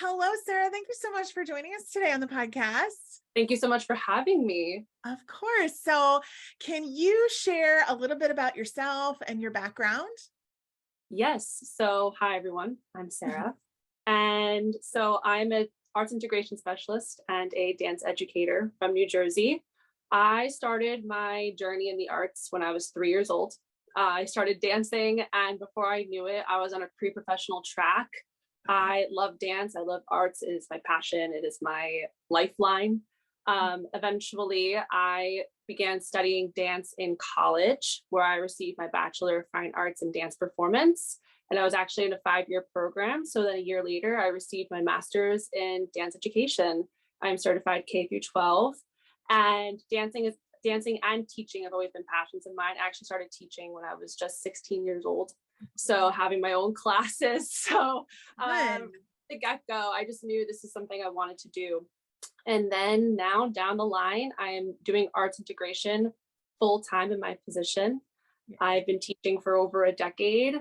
hello, Sarah. Thank you so much for joining us today on the podcast. Thank you so much for having me. Of course. So, can you share a little bit about yourself and your background? Yes. So, hi, everyone. I'm Sarah. And so I'm an arts integration specialist and a dance educator from New Jersey. I started my journey in the arts when I was 3 years old. I started dancing, and before I knew it, I was on a pre-professional track. I love dance. I love arts. It is my passion. It is my lifeline. Eventually, I began studying dance in college, where I received my Bachelor of Fine Arts in Dance Performance. And I was actually in a 5-year program. So then a year later, I received my master's in dance education. I'm certified K through 12. And dancing and teaching have always been passions of mine. I actually started teaching when I was just 16 years old. So having my own classes. So the get-go, I just knew this is something I wanted to do. And then now down the line, I am doing arts integration full-time in my position. Yeah. I've been teaching for over a decade,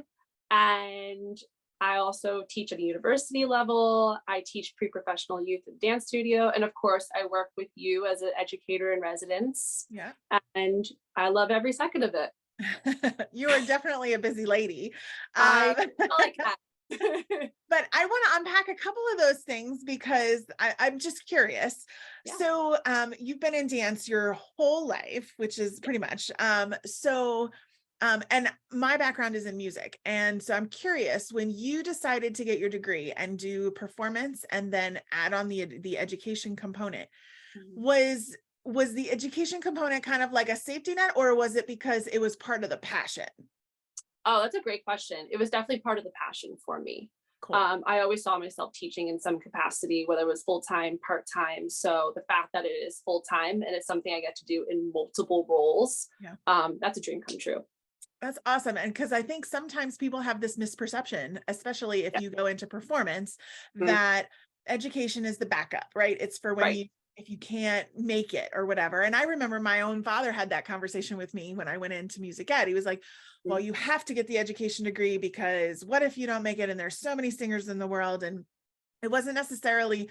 and I also teach at a university level. I teach pre-professional youth in dance studio. And of course, I work with you as an educator in residence. Yeah. And I love every second of it. You are definitely a busy lady. I like that. But I want to unpack a couple of those things because I'm just curious. Yeah. So you've been in dance your whole life, which is pretty much. And my background is in music. And so I'm curious, when you decided to get your degree and do performance and then add on the education component, was the education component kind of like a safety net, or was it because it was part of the passion? Oh, that's a great question. It was definitely part of the passion for me. Cool. I always saw myself teaching in some capacity, whether it was full-time, part-time. So the fact that it is full-time and it's something I get to do in multiple roles, that's a dream come true. That's awesome. And because I think sometimes people have this misperception, especially if you go into performance, that education is the backup, right? It's for when if you can't make it or whatever. And I remember my own father had that conversation with me when I went into music ed. He was like, well, you have to get the education degree because what if you don't make it? And there's so many singers in the world. And it wasn't necessarily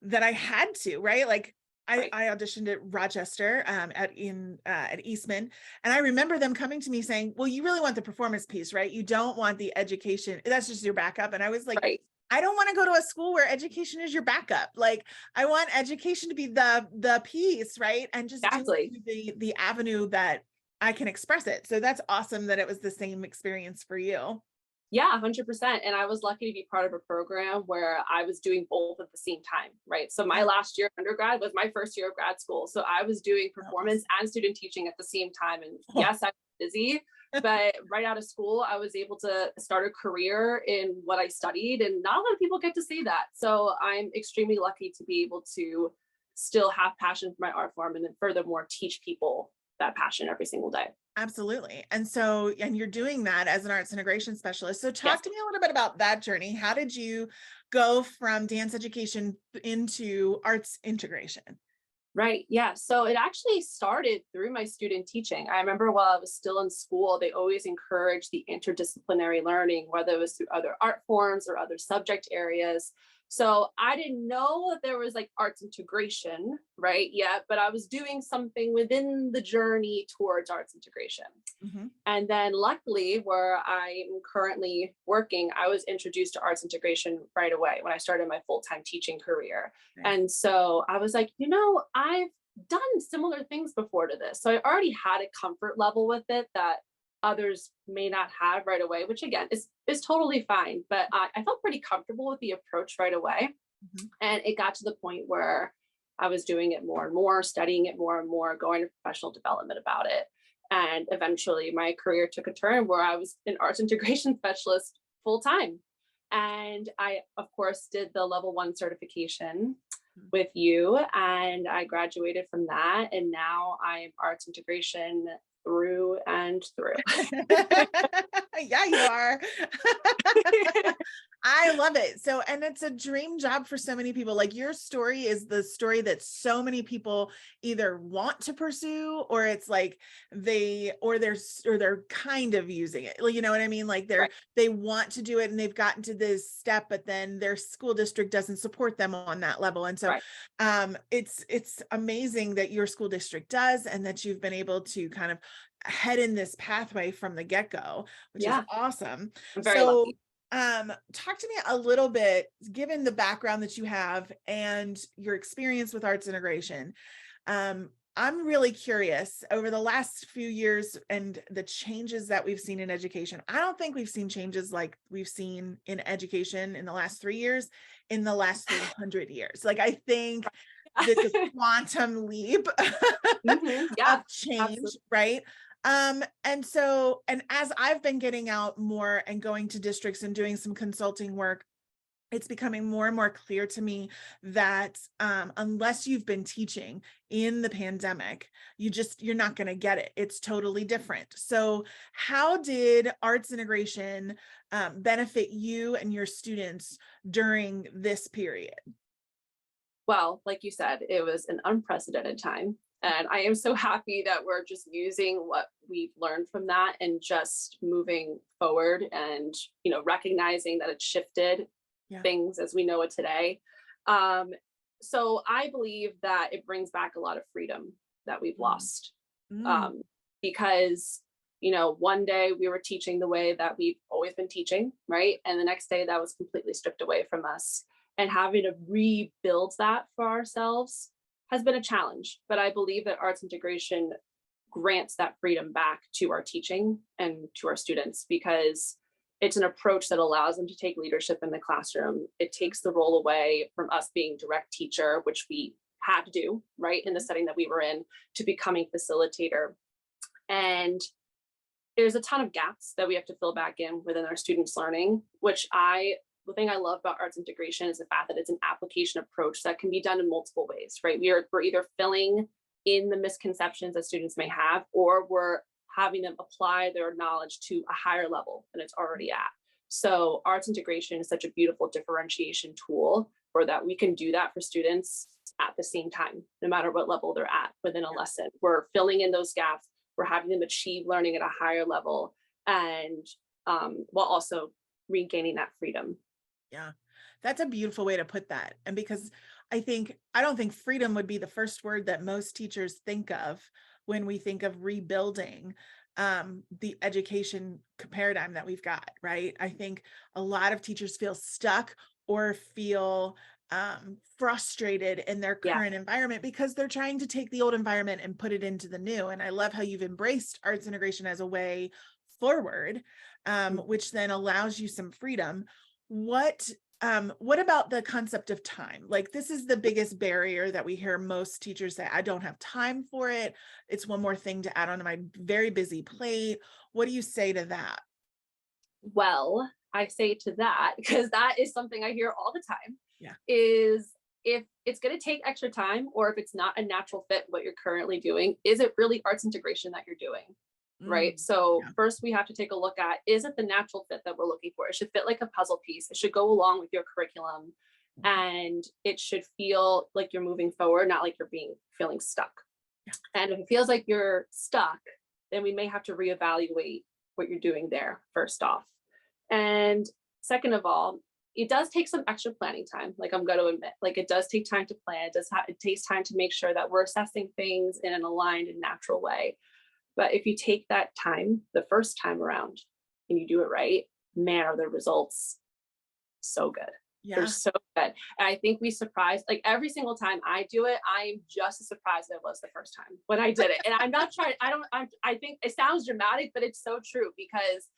that I had to, right? Like I auditioned at Rochester at Eastman. And I remember them coming to me saying, well, you really want the performance piece, right? You don't want the education. That's just your backup. And I was like, I don't want to go to a school where education is your backup. Like I want education to be the piece, right? And just the avenue that I can express it. So that's awesome that it was the same experience for you. Yeah, 100%. And I was lucky to be part of a program where I was doing both at the same time, right? So my last year of undergrad was my first year of grad school. So I was doing performance and student teaching at the same time. And yes, I was busy, but right out of school, I was able to start a career in what I studied. And not a lot of people get to see that. So I'm extremely lucky to be able to still have passion for my art form and then furthermore, teach people that passion every single day. Absolutely. And so, and you're doing that as an arts integration specialist. So talk to me a little bit about that journey. How did you go from dance education into arts integration? Right. Yeah. So it actually started through my student teaching. I remember while I was still in school, they always encouraged the interdisciplinary learning, whether it was through other art forms or other subject areas. So I didn't know that there was like arts integration, right? Yet, but I was doing something within the journey towards arts integration. And then luckily, where I'm currently working, I was introduced to arts integration right away when I started my full-time teaching career. And so I was like, I've done similar things before to this. So I already had a comfort level with it that others may not have right away, which again is totally fine. But I felt pretty comfortable with the approach right away. And it got to the point where I was doing it more and more, studying it more and more, going to professional development about it. And eventually my career took a turn where I was an arts integration specialist full time. And I, of course, did the level 1 certification with you, and I graduated from that. And now I'm arts integration through and through. Yeah, you are. I love it. So, and it's a dream job for so many people. Like your story is the story that so many people either want to pursue, or it's like they're kind of using it. Like, you know what I mean? Like Right. they want to do it and they've gotten to this step, but then their school district doesn't support them on that level. And so, Right. it's amazing that your school district does, and that you've been able to kind of head in this pathway from the get-go, which is Yeah, awesome. I'm very So, lucky. talk to me a little bit, given the background that you have and your experience with arts integration. I'm really curious over the last few years and the changes that we've seen in education. I don't think we've seen changes like we've seen in education in the last 3 years, in the last 300 years. Like, I think this is a quantum leap Yeah, of change, absolutely. right? And as I've been getting out more and going to districts and doing some consulting work, it's becoming more and more clear to me that unless you've been teaching in the pandemic, you're not going to get it. It's totally different. So how did arts integration benefit you and your students during this period? Well, like you said, it was an unprecedented time. And I am so happy that we're just using what we've learned from that and just moving forward and, recognizing that it shifted Yeah. things as we know it today. Um, so I believe that it brings back a lot of freedom that we've lost. Mm. Um, because, one day we were teaching the way that we've always been teaching, right? And the next day that was completely stripped away from us. And having to rebuild that for ourselves has been a challenge. But I believe that arts integration grants that freedom back to our teaching and to our students, because it's an approach that allows them to take leadership in the classroom. It takes the role away from us being direct teacher, which we had to do, right, in the setting that we were in, to becoming facilitator. And there's a ton of gaps that we have to fill back in within our students' learning, the thing I love about arts integration is the fact that it's an application approach that can be done in multiple ways, right? We're either filling in the misconceptions that students may have, or we're having them apply their knowledge to a higher level than it's already at. So arts integration is such a beautiful differentiation tool for that. We can do that for students at the same time, no matter what level they're at within a lesson. We're filling in those gaps. We're having them achieve learning at a higher level, and while also regaining that freedom. Yeah, that's a beautiful way to put that. And because I don't think freedom would be the first word that most teachers think of when we think of rebuilding the education paradigm that we've got, right? I think a lot of teachers feel stuck or feel frustrated in their Yeah. current environment because they're trying to take the old environment and put it into the new. And I love how you've embraced arts integration as a way forward, which then allows you some freedom. What about the concept of time? Like, this is the biggest barrier that we hear most teachers say, I don't have time for it. It's one more thing to add onto my very busy plate. What do you say to that? Well, I say to that, because that is something I hear all the time, Yeah. is if it's going to take extra time, or if it's not a natural fit what you're currently doing, is it really arts integration that you're doing? Right. So Yeah. first we have to take a look at, is it the natural fit that we're looking for? It should fit like a puzzle piece. It should go along with your curriculum, and it should feel like you're moving forward, not like you're feeling stuck. Yeah. And if it feels like you're stuck, then we may have to reevaluate what you're doing there first off. And second of all, it does take some extra planning time. Like, I'm going to admit, like, it does take time to plan. It takes time to make sure that we're assessing things in an aligned and natural way. But if you take that time the first time around and you do it right, man, are the results so good. They're Yeah. so good. And I think we surprise, like, every single time I do it, I am just as surprised as I was the first time when I did it. And I'm not trying, I think it sounds dramatic, but it's so true, because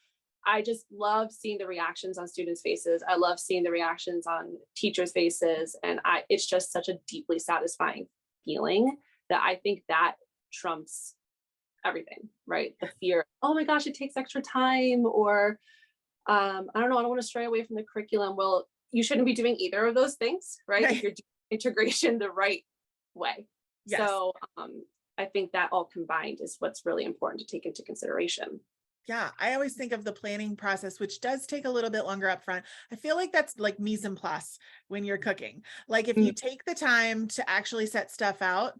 I just love seeing the reactions on students' faces. I love seeing the reactions on teachers' faces. And it's just such a deeply satisfying feeling that I think that trumps everything, right? The fear, oh my gosh, it takes extra time, or I don't know, I don't want to stray away from the curriculum. Well, you shouldn't be doing either of those things, right? If you're doing integration the right way. Yes. So I think that all combined is what's really important to take into consideration. Yeah, I always think of the planning process, which does take a little bit longer up front. I feel like that's like mise en place when you're cooking. Like if Mm, you take the time to actually set stuff out,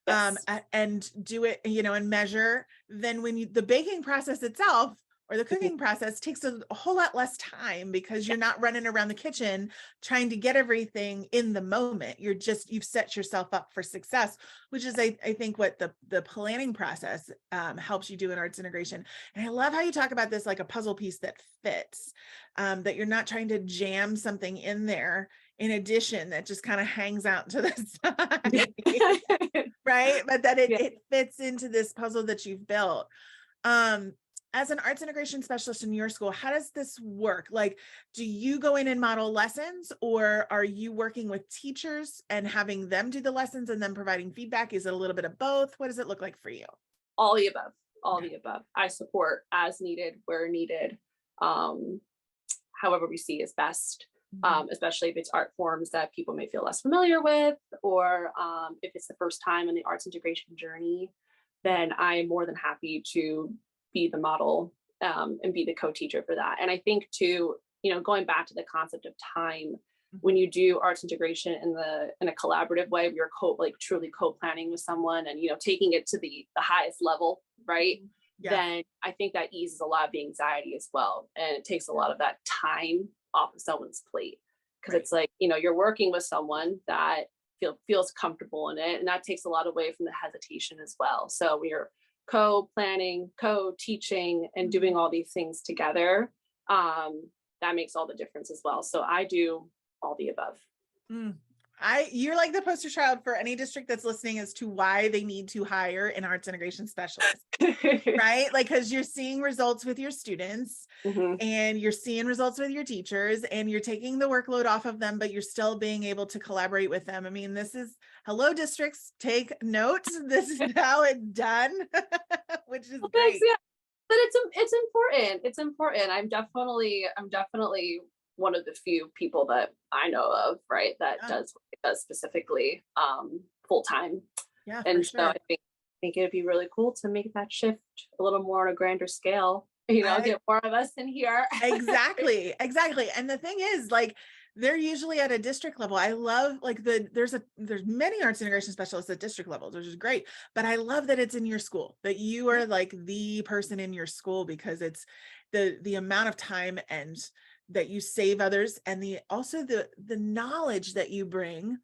yes. and do it, and measure, then when the baking process itself or the Mhm. cooking process takes a whole lot less time because you're not running around the kitchen trying to get everything in the moment. You've set yourself up for success, which is I think what the planning process helps you do in arts integration. And I love how you talk about this like a puzzle piece that fits, that you're not trying to jam something in there in addition that just kind of hangs out to the side. Right? But that Yeah. it fits into this puzzle that you've built. Um, as an arts integration specialist in your school, how does this work? Like, do you go in and model lessons, or are you working with teachers and having them do the lessons and then providing feedback? Is it a little bit of both? What does it look like for you? All the above. All Okay. the above. I support as needed, where needed, um, however we see is best. Mhm. Especially if it's art forms that people may feel less familiar with, or if it's the first time in the arts integration journey, then I am more than happy to be the model, and be the co-teacher for that. And I think too, going back to the concept of time, when you do arts integration in a collaborative way, we are like truly co-planning with someone, and taking it to the highest level, right? Mhm. Yeah. Then I think that eases a lot of the anxiety as well, and it takes a lot of that time off of someone's plate, because Right. it's like, you're working with someone that feels comfortable in it, and that takes a lot away from the hesitation as well. So we are co-planning, co-teaching, and Mhm. doing all these things together. um, that makes all the difference as well. So I do all the above. Mm. You're like the poster child for any district that's listening as to why they need to hire an arts integration specialist, right? Like, because you're seeing results with your students Mhm. and you're seeing results with your teachers and you're taking the workload off of them, but you're still being able to collaborate with them. I mean, this is hello districts, take notes. This is how it's done, which is Well, thanks. great. Yeah, but it's important. It's important. I'm definitely one of the few people that I know of, right, that Yeah, does specifically full time. yeah, for And so sure. I think it'd be really cool to make that shift a little more on a grander scale. I Get more of us in here. Exactly, exactly. And the thing is, like, they're usually at a district level. I love like there's many arts integration specialists at district levels, which is great. But I love that it's in your school, that you Yeah. are like the person in your school, because it's the amount of time and that you save others, and the knowledge that you bring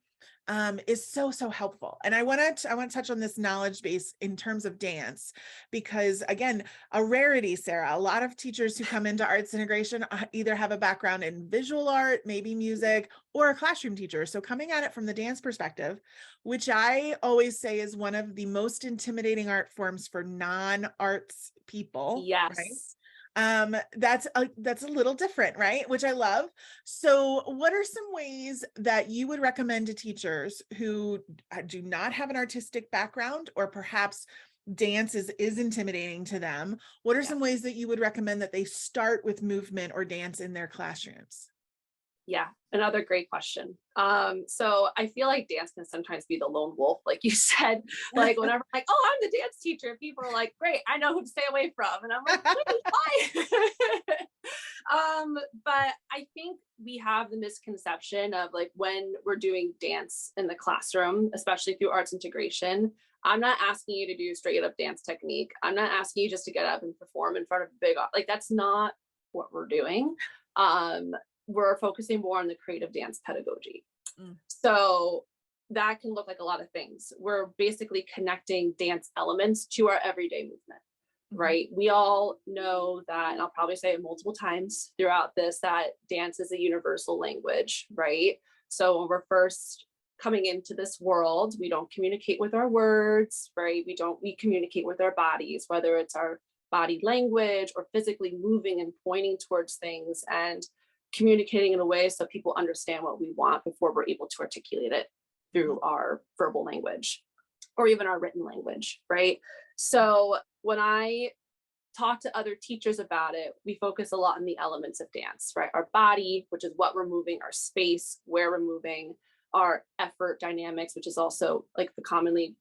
is so helpful. And I want to touch on this knowledge base in terms of dance, because again, a rarity, Sarah. A lot of teachers who come into arts integration either have a background in visual art, maybe music, or a classroom teacher. So coming at it from the dance perspective, which I always say is one of the most intimidating art forms for non-arts people, right? Yes. That's a little different, right? Which I love. So what are some ways that you would recommend to teachers who do not have an artistic background, or perhaps dance is intimidating to them? What are Yeah. some ways that you would recommend that they start with movement or dance in their classrooms? Yeah, another great question. So I feel like dance can sometimes be the lone wolf, like you said. Like whenever I'm like, oh, I'm the dance teacher, people are like, great, I know who to stay away from. And I'm like, wait, why? But I think we have the misconception of like when we're doing dance in the classroom, especially through arts integration, I'm not asking you to do straight up dance technique. I'm not asking you just to get up and perform in front of a big, like that's not what we're doing. Um, we're focusing more on the creative dance pedagogy. Mm, So that can look like a lot of things. We're basically connecting dance elements to our everyday movement, mhm. right? We all know that, and I'll probably say it multiple times throughout this, that dance is a universal language, right? So when we're first coming into this world, we don't communicate with our words, right? We communicate with our bodies, whether it's our body language or physically moving and pointing towards things and communicating in a way so people understand what we want before we're able to articulate it Mhm. through our verbal language or even our written language, right? So when I talk to other teachers about it, we focus a lot on the elements of dance, right? Our body, which is what we're moving, our space, where we're moving, our effort dynamics, which is also like the commonly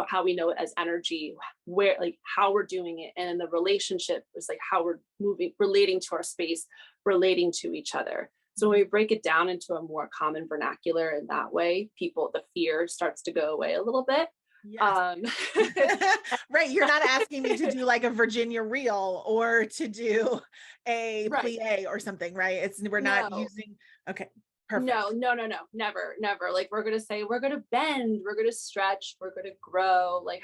how we know it as energy, where, like, how we're doing it. And then the relationship is like how we're moving, relating to our space, relating to each other. So when we break it down into a more common vernacular in that way, the fear starts to go away a little bit. Yes. Um, Right. You're not asking me to do like a Virginia reel or to do a right. plie or something, right? We're not No, using, okay, no, perfect. no, no, no, never, never. Like, we're going to say, we're going to bend, we're going to stretch, we're going to grow. Like,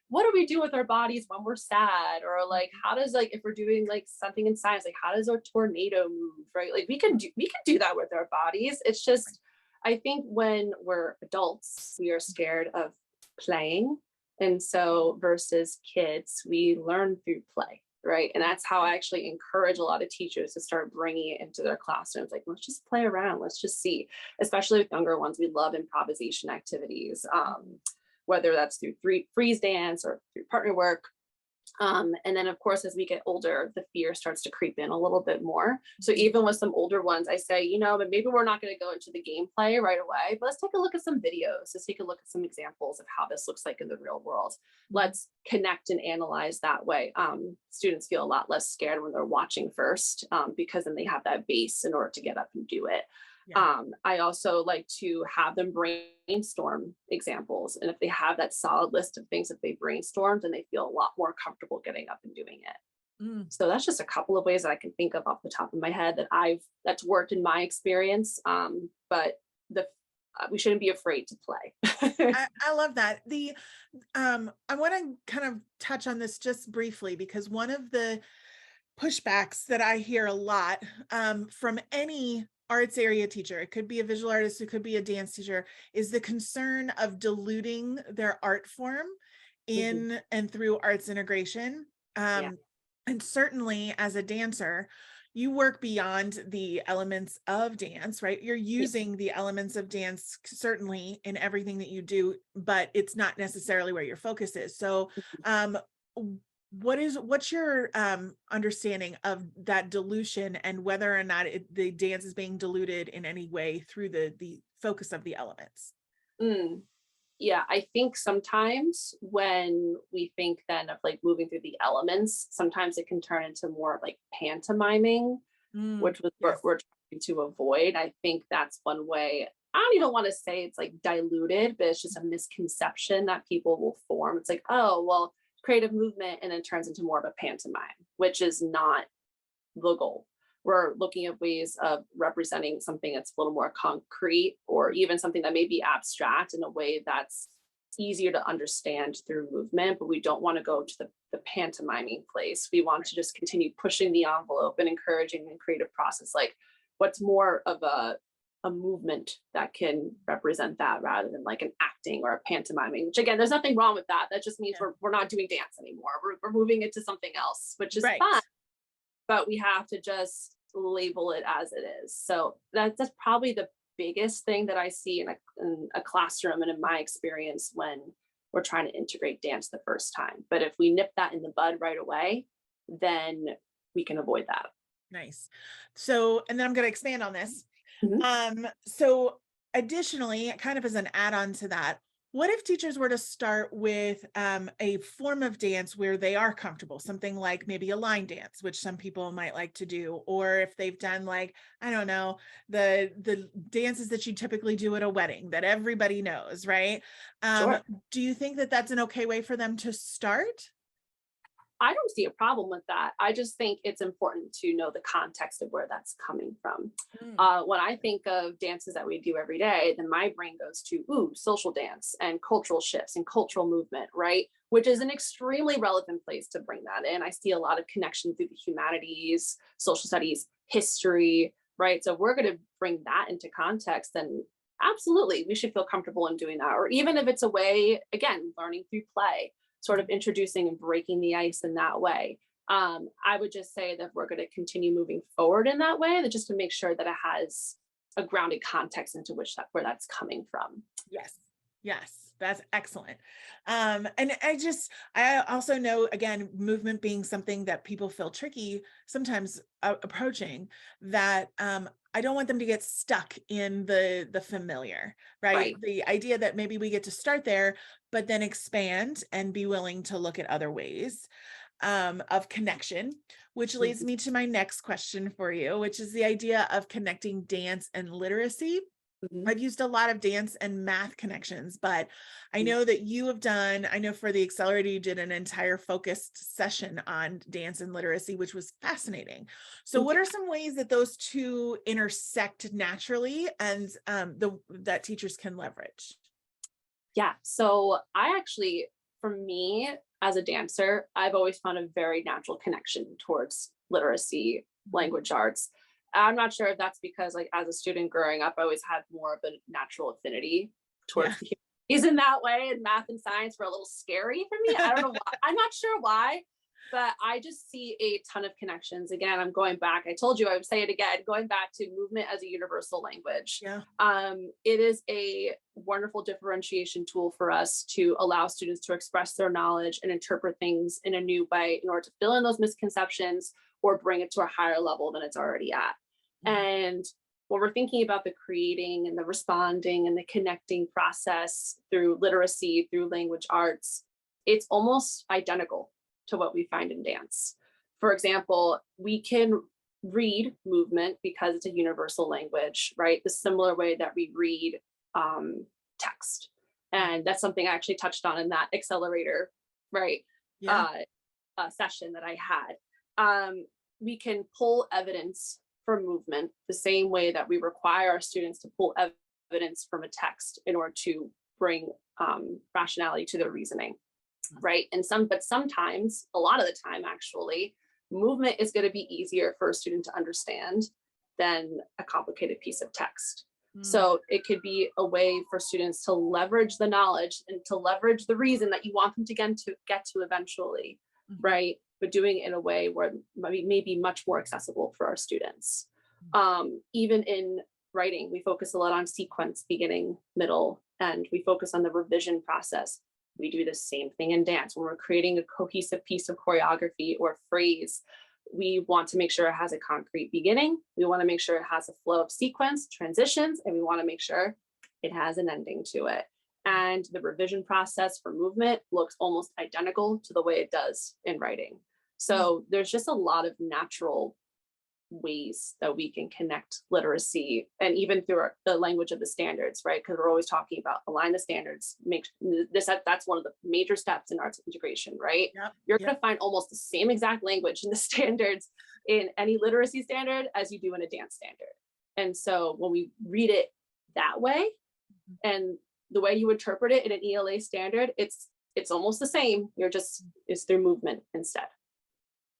what do we do with our bodies when we're sad? Or like, how does, like, if we're doing like something in science, like, how does a tornado move? Right. Like, we can do that with our bodies. It's just, I think when we're adults, we are scared of playing. And so versus kids, we learn through play. Right. And that's how I actually encourage a lot of teachers to start bringing it into their classrooms. Like, let's just play around. Let's just see, especially with younger ones. We love improvisation activities, whether that's through freeze dance or through partner work. And then, of course, as we get older, the fear starts to creep in a little bit more. So even with some older ones, I say, but maybe we're not going to go into the gameplay right away, but let's take a look at some videos. Let's take a look at some examples of how this looks like in the real world. Let's connect and analyze that way. Students feel a lot less scared when they're watching first, because then they have that base in order to get up and do it. Yeah. I also like to have them brainstorm examples. And if they have that solid list of things that they brainstormed, then they feel a lot more comfortable getting up and doing it. Mm. So that's just a couple of ways that I can think of off the top of my head that's worked in my experience. But we shouldn't be afraid to play. I love that. I want to kind of touch on this just briefly because one of the pushbacks that I hear a lot from any arts area teacher, it could be a visual artist, it could be a dance teacher, is the concern of diluting their art form Mhm. in and through arts integration. Yeah. And certainly as a dancer, you work beyond the elements of dance, right? You're Yeah. using the elements of dance certainly in everything that you do, but it's not necessarily where your focus is. So um, what's your understanding of that dilution and whether or not the dance is being diluted in any way through the focus of the elements? Mm. Yeah, I think sometimes when we think then of like moving through the elements, sometimes it can turn into more of like pantomiming, Mm, which was what yes. we're trying to avoid. I think that's one way. I don't even want to say it's like diluted, but it's just a misconception that people will form. It's like, oh, well, creative movement, and then turns into more of a pantomime, which is not the goal. We're looking at ways of representing something that's a little more concrete, or even something that may be abstract in a way that's easier to understand through movement, but we don't want to go to the pantomiming place. We want to just continue pushing the envelope and encouraging the creative process. Like, what's more of a movement that can represent that rather than like an acting or a pantomiming, which again, there's nothing wrong with that. That just means Yeah. we're not doing dance anymore. We're moving it to something else, which is Right. fun, but we have to just label it as it is. So that's probably the biggest thing that I see in a classroom and in my experience when we're trying to integrate dance the first time. But if we nip that in the bud right away, then we can avoid that. Nice. So, and then I'm going to expand on this. Mhm. So additionally, kind of as an add-on to that, what if teachers were to start with a form of dance where they are comfortable, something like maybe a line dance, which some people might like to do, or if they've done like, I don't know, the dances that you typically do at a wedding that everybody knows, right? Sure. Do you think that that's an okay way for them to start? I don't see a problem with that. I just think it's important to know the context of where that's coming from. Mm, When I think of dances that we do every day, then my brain goes to, social dance and cultural shifts and cultural movement, right? Which is an extremely relevant place to bring that in. I see a lot of connection through the humanities, social studies, history, right? So if we're going to bring that into context, then absolutely, we should feel comfortable in doing that. Or even if it's a way, again, learning through play, sort of introducing and breaking the ice in that way. I would just say that we're going to continue moving forward in that way, that just to make sure that it has a grounded context into where that's coming from. yes. Yes, that's excellent. And I also know, again, movement being something that people feel tricky sometimes approaching, that I don't want them to get stuck in the familiar, right? The idea that maybe we get to start there, but then expand and be willing to look at other ways of connection, which leads me to my next question for you, which is the idea of connecting dance and literacy. I've used a lot of dance and math connections, but I know that you have done, I know for the Accelerator, you did an entire focused session on dance and literacy, which was fascinating. So what are some ways that those two intersect naturally and that teachers can leverage? Yeah, so I actually, for me as a dancer, I've always found a very natural connection towards literacy, language arts. I'm not sure if that's because, like, as a student growing up, I always had more of a natural affinity towards the humanities in that way, and math and science were a little scary for me. I don't know why. I'm not sure why, but I just see a ton of connections. Again, I'm going back. I told you I would say it again, going back to movement as a universal language. It is a wonderful differentiation tool for us to allow students to express their knowledge and interpret things in a new way in order to fill in those misconceptions or bring it to a higher level than it's already at. And when we're thinking about the creating and the responding and the connecting process through literacy, through language arts, it's almost identical to what we find in dance. For example, we can read movement because it's a universal language, right? The similar way that we read text. And that's something I actually touched on in that accelerator, right? Session that I had. We can pull evidence from movement the same way that we require our students to pull evidence from a text in order to bring rationality to their reasoning, right? But sometimes, a lot of the time actually, movement is going to be easier for a student to understand than a complicated piece of text. So it could be a way for students to leverage the knowledge and to leverage the reason that you want them to get to eventually, right? But doing it in a way where may be much more accessible for our students. Even in writing, we focus a lot on sequence, beginning, middle, and we focus on the revision process. We do the same thing in dance. When we're creating a cohesive piece of choreography or phrase, we want to make sure it has a concrete beginning. We want to make sure it has a flow of sequence, transitions, and we want to make sure it has an ending to it. And the revision process for movement looks almost identical to the way it does in writing. So there's just a lot of natural ways that we can connect literacy, and even through the language of the standards, right? Because we're always talking about align the standards, make this, that's one of the major steps in arts integration, right? You're going to find almost the same exact language in the standards in any literacy standard as you do in a dance standard. And so when we read it that way, and the way you interpret it in an ELA standard, it's almost the same. It's through movement instead.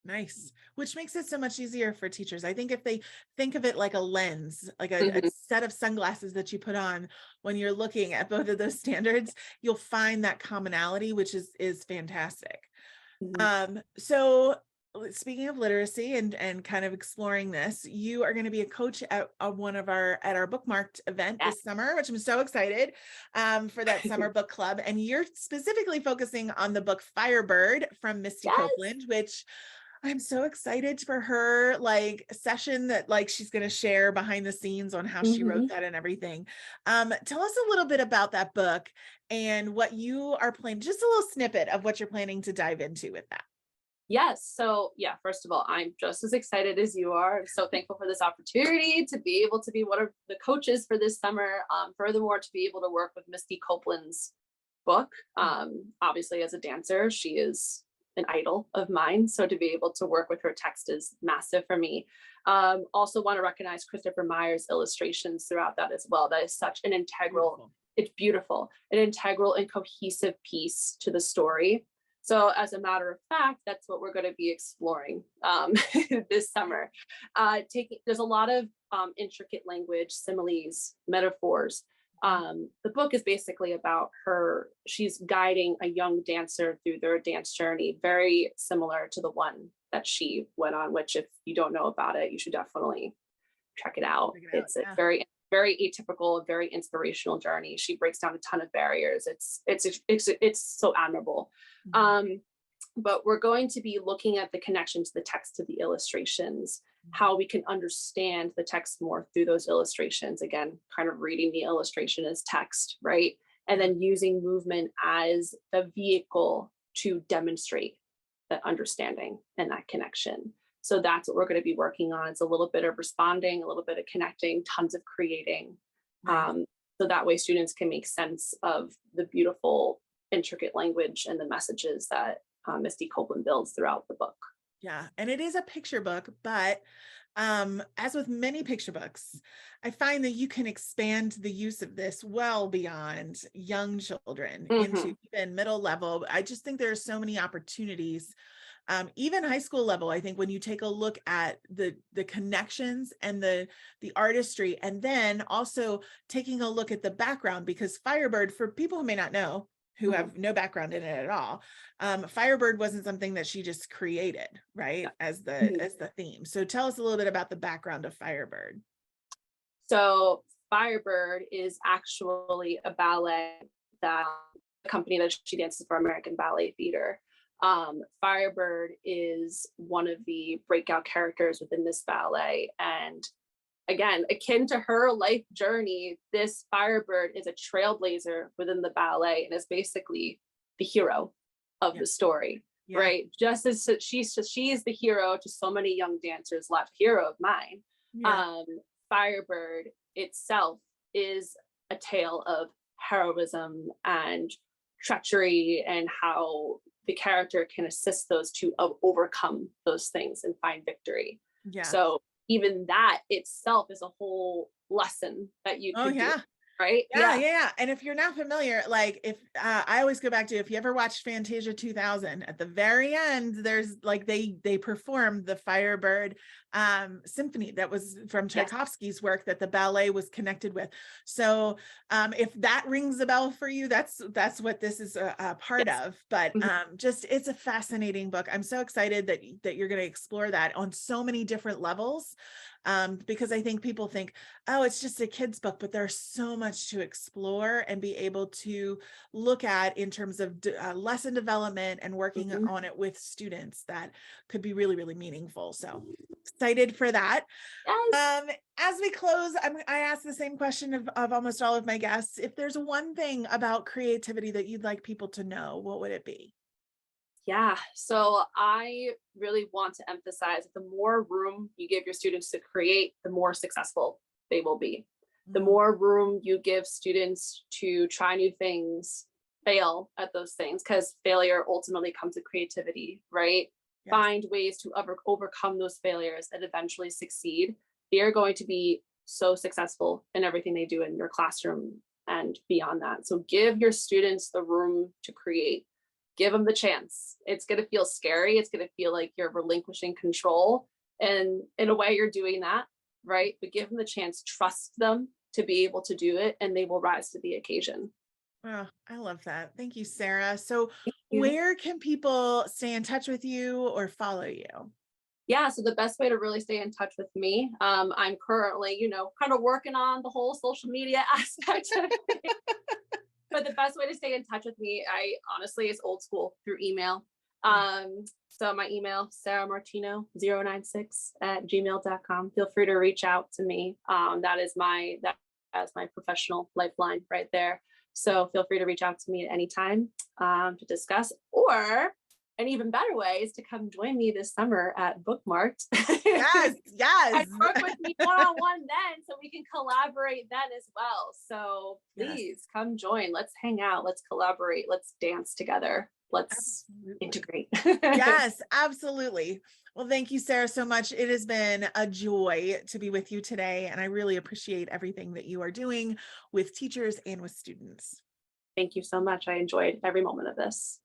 Nice. Which makes it so much easier for teachers. I think if they think of it like a lens, like a set of sunglasses that you put on when you're looking at both of those standards, you'll find that commonality, which is fantastic. So speaking of literacy and kind of exploring this, you are going to be a coach at our bookmarked event this summer, which I'm so excited for that summer book club. And you're specifically focusing on the book Firebird from Misty Copeland, which I'm so excited for her session that she's going to share behind the scenes on how she wrote that and everything. Tell us a little bit about that book and what you are planning, just a little snippet of what you're planning to dive into with that. Yes. So first of all, I'm just as excited as you are. I'm so thankful for this opportunity to be able to be one of the coaches for this summer. Furthermore, to be able to work with Misty Copeland's book. Obviously, as a dancer, she is an idol of mine. So to be able to work with her text is massive for me. Also want to recognize Christopher Meyer's illustrations throughout that as well. That is such an integral, it's beautiful, an integral and cohesive piece to the story. So as a matter of fact, that's what we're going to be exploring this summer. There's a lot of intricate language, similes, metaphors. The book is basically about her. She's guiding a young dancer through their dance journey, very similar to the one that she went on, which if you don't know about it, you should definitely check it out. It's a very, very atypical, very inspirational journey. She breaks down a ton of barriers. It's so admirable. But we're going to be looking at the connection to the text to the illustrations how we can understand the text more through those illustrations. Again, kind of reading the illustration as text, right? And then using movement as the vehicle to demonstrate that understanding and that connection. So that's what we're going to be working on. It's a little bit of responding, a little bit of connecting, tons of creating. So that way students can make sense of the beautiful, intricate language and the messages that Misty Copeland builds throughout the book. Yeah, and it is a picture book, but as with many picture books, I find that you can expand the use of this well beyond young children into even middle level. I just think there are so many opportunities, even high school level. I think when you take a look at the connections and the artistry, and then also taking a look at the background, because Firebird, for people who may not know, who have no background in it at all, Firebird wasn't something that she just created, right? As the theme. So tell us a little bit about the background of Firebird. So Firebird is actually a ballet that the company that she dances for, American Ballet Theater. Firebird is one of the breakout characters within this ballet, and again, akin to her life journey, this Firebird is a trailblazer within the ballet and is basically the hero of the story, right? Just as she is the hero to so many young dancers, left hero of mine. Firebird itself is a tale of heroism and treachery, and how the character can assist those to overcome those things and find victory. So even that itself is a whole lesson that you could do, right? Yeah. And if you're not familiar, like if I always go back to, if you ever watched Fantasia 2000, at the very end, there's like they performed the Firebird symphony that was from Tchaikovsky's work that the ballet was connected with. So if that rings a bell for you, that's what this is a part of. But just, it's a fascinating book. I'm so excited that you're going to explore that on so many different levels. Because I think people think, oh, it's just a kid's book, but there's so much to explore and be able to look at in terms of lesson development and working on it with students that could be really, really meaningful. So excited for that. As we close, I ask the same question of almost all of my guests. If there's one thing about creativity that you'd like people to know, what would it be? Yeah, so I really want to emphasize that the more room you give your students to create, the more successful they will be. The more room you give students to try new things, fail at those things, because failure ultimately comes with creativity, right? Find ways to overcome those failures and eventually succeed. They are going to be so successful in everything they do in your classroom and beyond that. So give your students the room to create. Give them the chance. It's going to feel scary. It's going to feel like you're relinquishing control. And in a way, you're doing that, right? But give them the chance, trust them to be able to do it, and they will rise to the occasion. Oh, I love that. Thank you, Sara. So where can people stay in touch with you or follow you? Yeah, so the best way to really stay in touch with me, I'm currently, kind of working on the whole social media aspect of it. But the best way to stay in touch with me, I honestly, is old school, through email. So my email, Sara Martino 096@gmail.com. Feel free to reach out to me. That's my professional lifeline right there. So feel free to reach out to me at any time to discuss, or an even better way is to come join me this summer at Bookmarked. Yes. And work with me one-on-one then, so we can collaborate then as well. So please come join. Let's hang out. Let's collaborate. Let's dance together. Let's integrate. Yes, absolutely. Well, thank you, Sara, so much. It has been a joy to be with you today, and I really appreciate everything that you are doing with teachers and with students. Thank you so much. I enjoyed every moment of this.